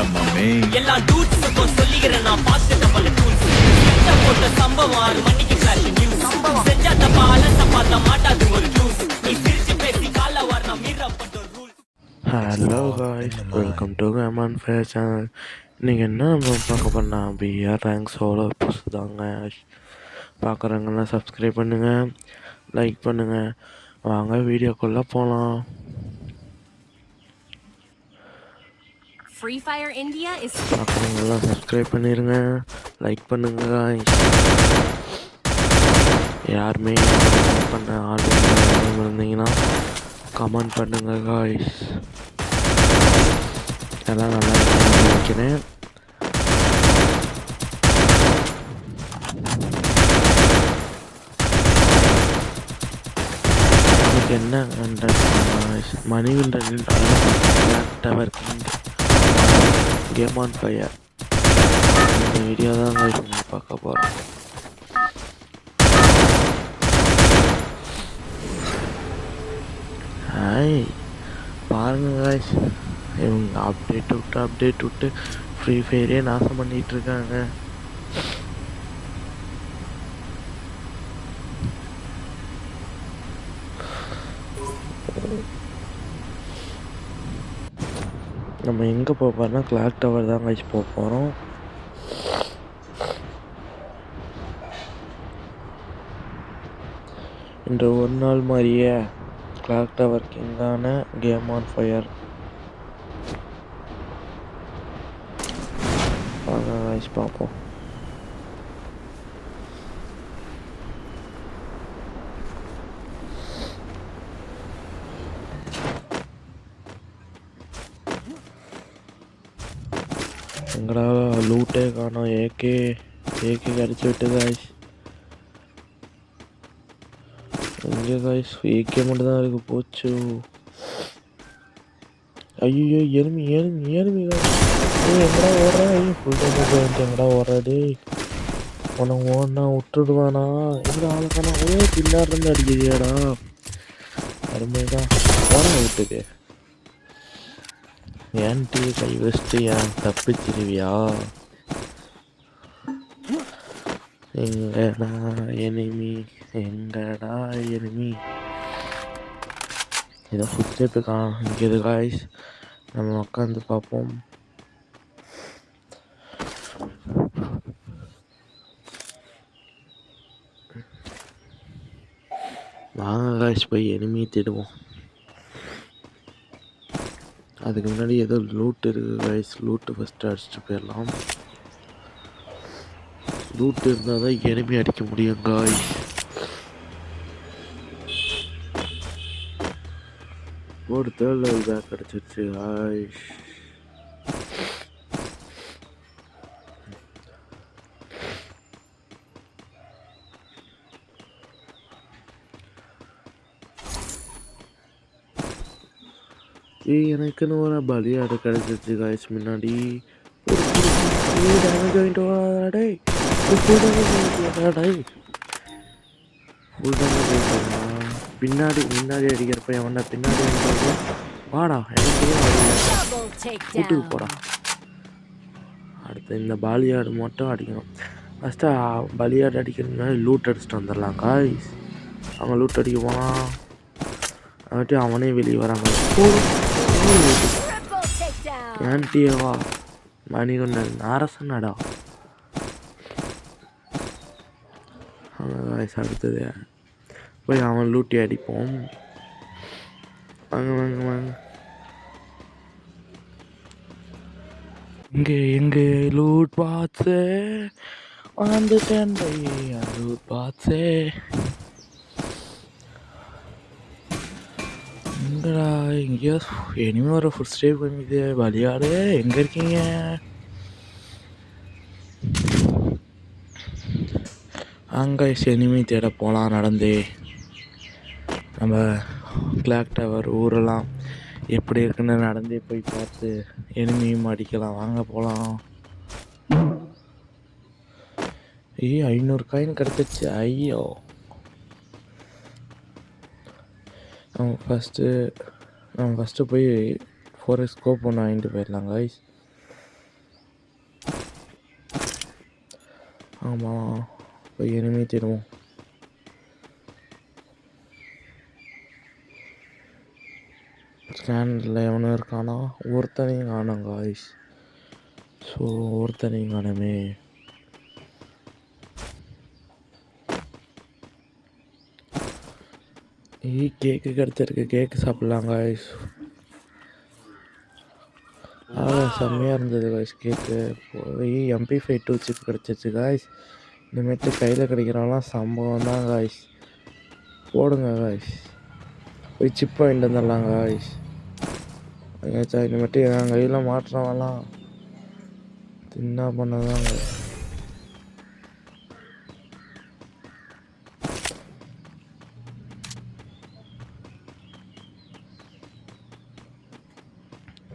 நம்ம மெயின் எல்லா டூட்ஸுக்கும் சொல்லிக்கிறேன் நான் பார்த்துட்ட பல டூல்ஸ் போட்ட சம்பவம் 6 மணிக்கு கிளாஸ் நியூஸ் செஞ்சா தப்பா அலச பார்த்தா மாட்டாது ஒரு ஜூஸ் நீ சிரிச்சு பேசி கால வரணும் மீறப்பட்ட rules. Hello guys, welcome to game on fire channel. நீங்கள் என்ன பார்க்க பண்ணால் பிஆர் ரேங்க் சோலோ புதுசு தாங்க. பார்க்குறவங்கெல்லாம் சப்ஸ்கிரைப் பண்ணுங்கள், லைக் பண்ணுங்கள். வாங்க வீடியோக்குள்ளே போகலாம். Free Fire India is பார்க்குறவங்கெல்லாம் சப்ஸ்கிரைப் பண்ணிடுங்க, லைக் பண்ணுங்க காய்ஸ். யாருமே பண்ண ஆள் இருந்தீங்கன்னா கமெண்ட் பண்ணுங்க காய்ஸ். எல்லாம் நல்லா நினைக்கிறேன். இன்னைக்கு என்ன Manikandan tower game on fire இந்த வீடியோ தான் guys நீங்கள் பார்க்க போகிறோம். ஹாய் பாருங்க guys, இவங்க அப்டேட் விட்டு ஃப்ரீ ஃபயரே நாசம் பண்ணிகிட்டு இருக்காங்க. நம்ம எங்கே போகிறோம்னா கிளாக் டவர் தான் guys போக போகிறோம். இன்று ஒரு நாள் மாதிரியே கிளாக் டவர் கிங்கான கேம் ஆன் ஃபயர் வாங்க guys பார்ப்போம். எங்கடா லூட்டே காணோம். ஏகே கிடச்சி விட்டு guys. எங்கே guys ஏகே மட்டும் தான் இருக்கு. போச்சு. ஐயோ எருமி guys. எங்கடா ஓடுறா? ஃபுல் டைம் எங்கடா ஓடுறாடி? உனக்கு ஓடனா விட்டுடுவானா? எங்கடா ஆளுக்கானா? பின்னாடி இருந்து அடிக்கிறியாடா? அருமைதான். ஓட வீட்டுக்கு ஏன்டி கை வச்சுட்டு ஏன் தப்பிச்சிருவியா? எங்கடா எனிமி ஏதோ ஃபுட் ஸ்டெப்பு காணிக்குது காய்ஸ். நம்ம உட்காந்து பார்ப்போம். வாங்க காய்ஸ் போய் எனிமி தேடுவோம். அதுக்கு முன்னாடி ஏதோ லூட் இருக்குது காய்ஸ். லூட்டு ஃபஸ்ட்டு அடிச்சுட்டு போயிடலாம். லூட் இருந்தால் தான் எனிமி அடிக்க முடியும் காய்ஸ். ஒரு தேர்ட் லெவல் பேக் கிடச்சிருச்சு காய்ஸ். எனக்குன்னு ஒரு பலியாடு கிடச்சிருச்சு காய்ஸ். முன்னாடி டேமேஜ் வாங்கிட்டு வாடா. ஃபுல் டேமேஜ் பின்னாடி அடிக்கிறப்ப எவன்டா பின்னாடி வாடா எனக்கு கூட்டுக்கு போடா. அடுத்து இந்த பாலியாடு மட்டும் அடிக்கணும். ஃபஸ்ட்டு பலியாடு அடிக்கிறதுனால லூட் அடிச்சுட்டு வந்துடலாம் காய்ஸ். அவங்க லூட் அடிக்க போனால் அவன்ட்டு அவனே வெளியே வராங்க. ஏன்ட்டியவா மணிகண்டன் அரசனடா. காய்ஸ் அடுத்தது போய் அவன் லூட்டி அடிப்போம். வாங்க இங்கே லூட் பாட்ஸே வந்துட்டேன் பையா. லூட் பாட்ஸே எங்கடா? எங்கேயோ இனிமே ஒரு ஃபுட் ஸ்டே பண்ணிது. பலியாடு எங்கே இருக்கீங்க? அங்கே எனிமி தேட போகலாம் நடந்தே. நம்ம கிளாக் டவர் ஊரெல்லாம் எப்படி இருக்குன்னு நடந்தே போய் பார்த்து எனிமியும் அடிக்கலாம். வாங்க போகலாம். 500 காயின் கிடச்சிச்சு. ஐயோ நம்ம ஃபஸ்ட்டு போய் 4x ஸ்கோப் ஒன்று வாங்கிட்டு போயிடலாம் கைஸ். ஆமாம், போய் எனிமி தேடுவோம். ஸ்கேனில் எவனும் இருக்கானா? ஒருத்தனையும் காணோம் காய்ஸ். ஸோ ஒருத்தனையும் காணமே. கேக்கு கிடச்சிருக்கு, கேக்கு சாப்பிட்லாம் காய்ஸ். செம்மையாக இருந்தது காய்ஸ் கேக்கு. போய் MP5 2 சிப் கிடச்சிருச்சு காய்ஸ். இனிமேட்டு கையில் கிடைக்கிறாலாம் சம்பவம் தான் காய்ஸ். போடுங்க காய்ஸ், போய் சிப் வாங்கிட்டு வந்துடலாம் காய்ஸ். ஏச்சா இனிமேட்டு என் கையில் மாட்டுறவெல்லாம் தின்னா பண்ணதாங்க.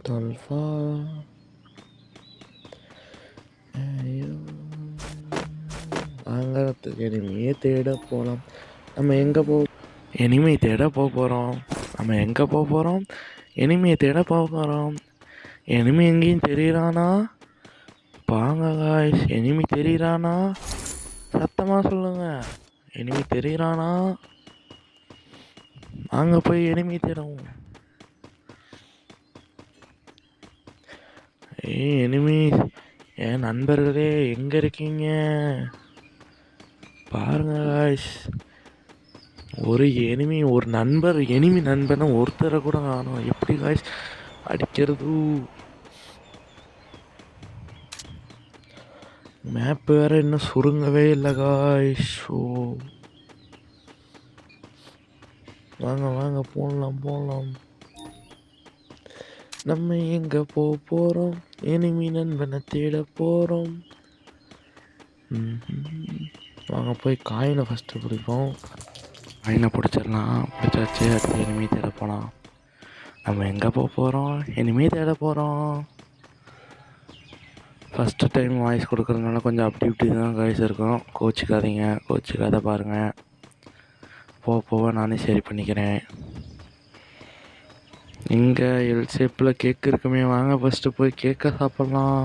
தொல்ஃபா வாங்கிறதுக்கு எனிமையே தேட போகலாம். நம்ம எங்கே எனிமையை தேட போகிறோம். நம்ம எங்கே போகிறோம்? எனிமையை தேட போகிறோம். எனிமி எங்கேயும் தெரியுறானா? வாங்க காய்ஸ், எனிமி தெரியுறானா? சத்தமாக சொல்லுங்க, எனிமி தெரியுறானா? அங்கே போய் எனிமி தேடுவோம். எனிமி, என் நண்பர்களே எங்கே இருக்கீங்க பாருங்க காய்ஸ். ஒரு எனிமி, ஒரு நண்பர், எனிமி நண்பனை ஒருத்தரை கூட காணோம். எப்படி காய்ஸ் அடிக்கிறது? மேப் வேற இன்னும் சுருங்கவே இல்லை காய்ஸ். ஓ வாங்க வாங்க, போடலாம். நம்ம எங்கே போகிறோம்? எனிமி நண்பனை தேட போகிறோம். வாங்க போய் காயினை ஃபஸ்ட்டு பிடிப்போம். காயினை பிடிச்சிடலாம். பிடிச்சாச்சு, அடுத்து எனிமி தேட போகலாம். நம்ம எங்கே போகிறோம்? எனிமி தேட போகிறோம். ஃபஸ்ட்டு டைம் வாய்ஸ் கொடுக்குறதுனால கொஞ்சம் அப்படி இப்படி தான் காய்ஸ் இருக்கும். கோச்சிக்காத பாருங்கள். போக நானே சரி பண்ணிக்கிறேன். இங்கே எல் ஷேப்பில் கேக் இருக்குமே, வாங்க ஃபஸ்ட்டு போய் கேக்கை சாப்பிட்லாம்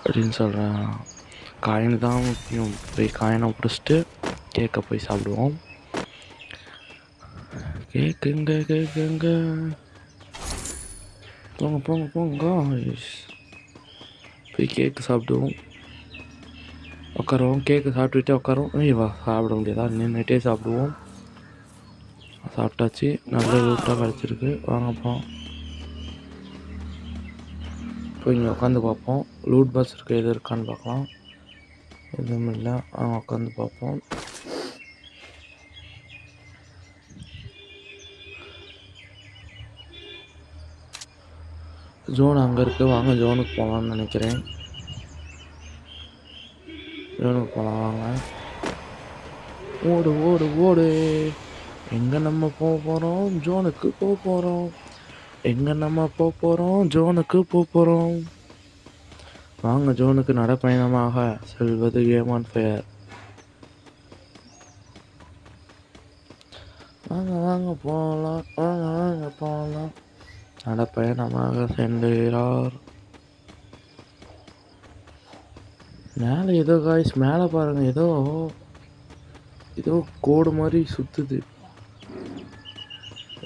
அப்படின்னு சொல்கிறேன். காயின் தான் முக்கியம். போய் காயினை பிடிச்சிட்டு கேக்கை போய் சாப்பிடுவோம். கேக்குங்க போங்க போய் கேக்கு சாப்பிடுவோம். உட்காருவோம். கேக்கு சாப்பிட்டுட்டே உட்காரோம். வா சாப்பிட முடியாதா? நின்றுட்டே சாப்பிடுவோம். சாப்பிட்டாச்சு, நல்ல லூட்டாக கிடச்சிருக்கு. வாங்கப்போ போய் இங்கே உட்காந்து பார்ப்போம். லூட் பாக்ஸ் இருக்குது, எது இருக்கான்னு பார்க்கலாம். எதுவும் இல்லை. உட்காந்து பார்ப்போம். ஜோன் அங்கே இருக்குது, வாங்க ஜோனுக்கு போகலான்னு நினைக்கிறேன். ஜோனுக்கு போகலாம் வாங்க. ஓடு எங்கே நம்ம போகிறோம்? ஜோனுக்கு போகிறோம். எங்கே நம்ம போகிறோம்? ஜோனுக்கு போகிறோம். வாங்க ஜோனுக்கு நடைப்பயணமாக செல்வது கேம் ஆன் ஃபயர். வாங்க போகலாம். நடைப்பயணமாக சென்றார். மேலே ஏதோ காய்ஸ், மேலே பாருங்கள், ஏதோ கோடு மாதிரி சுற்றுது.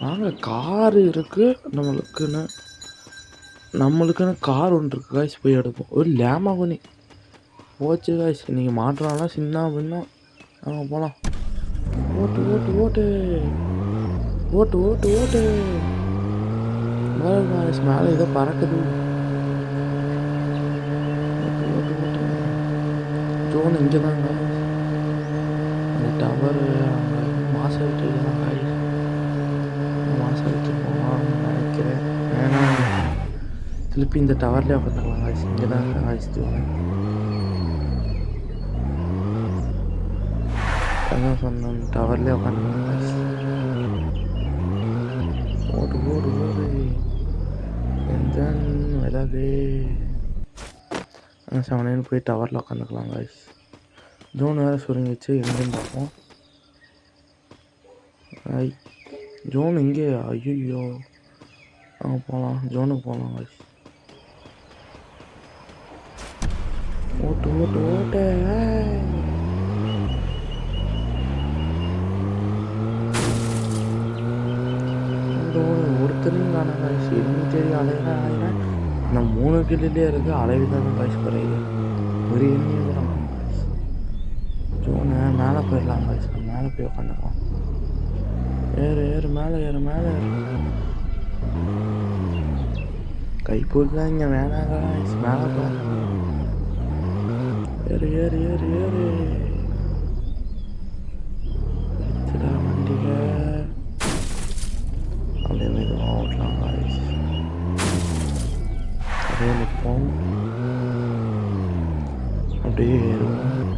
வாங்க, காரு இருக்குது நம்மளுக்குன்னு கார் ஒன்று இருக்குது காய்ஸ், போய் எடுப்போம். ஒரு லேமாகுனி போச்சு காய்ஸ். நீங்கள் மாட்டுறாலாம் சின்ன அப்படின்னா நாங்கள் போகலாம். ஓட்டு காய்ஸ், மேலே ஏதோ பறக்குது. ஜோன் இங்கே தாங்க, அந்த டவரு மாசம் விட்டு தான் காய்ஸ். மாசம் விட்டு போகலாம்னு நினைக்கிறேன். ஏன்னா திருப்பி இந்த டவர்லேயே உட்காந்துக்கலாம் காய்ஸ். இங்கே தான் காய்ஸ் ஜோன். அதான் சொன்னேன், டவர்லேயே உட்காந்துக்கலாம் காய்ஸ். ஓடு எந்த விலகு செவனேன்னு போய் டவரில் உட்காந்துக்கலாம் காய்ஸ். ஜோன் வேறு சுருங்கிச்சு. எங்கேன்னு பார்ப்போம். ஜோன் இங்கே, ஐயோ போகலாம், ஜோனுக்கு போகலாம் காய்ஸ். ஓட்டு ஓட்டு ஓட்டு ஒருத்தனையும் காண காய்ச்சி எதுவுமே தெரியும் அலையிறேன் நான் 3 கிலோலே இருக்கு அலைவி தானே காய்ச்சி குறையுது ஒரு எண்ணியை கூட காணும் காய்ச்சி ஜோனு மேலே போயிடலாம் காய்ச்சி மேலே போய் உட்காந்துக்கலாம் ஏறு மேலே ஏறு கைப்பூர் தான் இங்கே வேணாம் காய்ச்சி மேலே போய் ஏறு வண்டிக அப்படியே மெதுவாக ஓட்டலாம் காய்ச்சி அப்படியே நிற்போம் அப்படியே ஏறுவோம்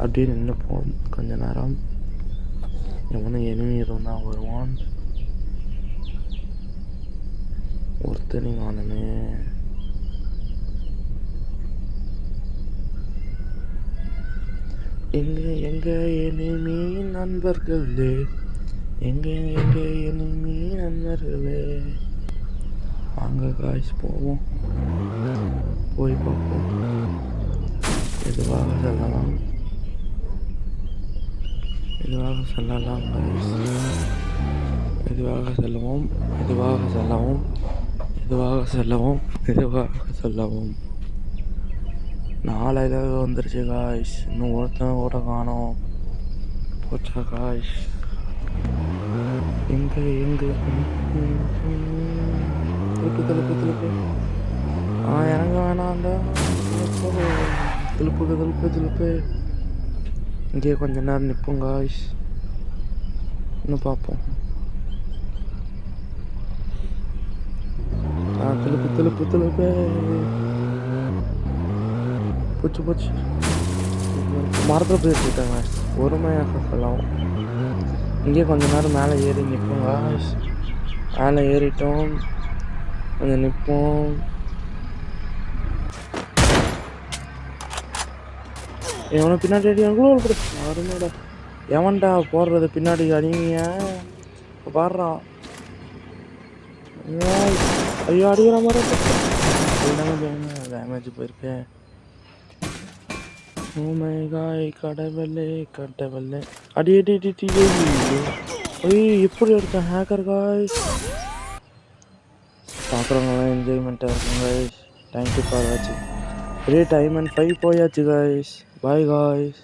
அப்படியே நின்றுப்போம் கொஞ்ச நேரம் எவனும் எனிமி இருந்தால் வருவான் ஒருத்தனி காணுமே எங்கே எனிமி நண்பர்களே எங்கே எனிமி நண்பர்களே வாங்க காய்ச்சி போவோம் போய் பார்ப்போம் மெதுவாக செல்லலாம் காய்ஸ் மெதுவாக செல்லவும் 4 இலவு வந்துருச்சு காய்ஸ் இன்னும் ஒருத்தன் கூட காணோம் போச்சா காய்ஸ் எங்கே திருப்பு இறங்க வேணாண்டா திருப்பு இங்கே கொஞ்ச நேரம் நிற்போம் காய்ஸ் இன்னும் பார்ப்போம் திருப்பு போச்சு மரத்தில் போய் எடுத்துக்கிட்டாங்க பொறுமையாக சொல்லலாம் இங்கே கொஞ்ச நேரம் மேலே ஏறி நிற்போம் காய்ஸ் மேலே ஏறிட்டோம் கொஞ்சம் நிற்போம் எவனை பின்னாடி அடியாங்களோ அருமையோட எவன்டா போடுறது பின்னாடி அடிங்க பாடுறான் ஐயோ அடிக்கிற மாதிரி டேமேஜ் போயிருக்கேன் ஓமைகாய் கடவுளே அடி ஐயோ எப்படி எடுத்தேன் ஹேக்கர் காய்ஸ் பார்க்குறவங்களாம் என்ஜாய்மெண்ட்டாக இருக்கும் காய்ஸ் தேங்க்யூ ஃபார் வாட்சிங் 3 time and 5 போயாச்சு காய்ஸ் பாய் காய்ஸ்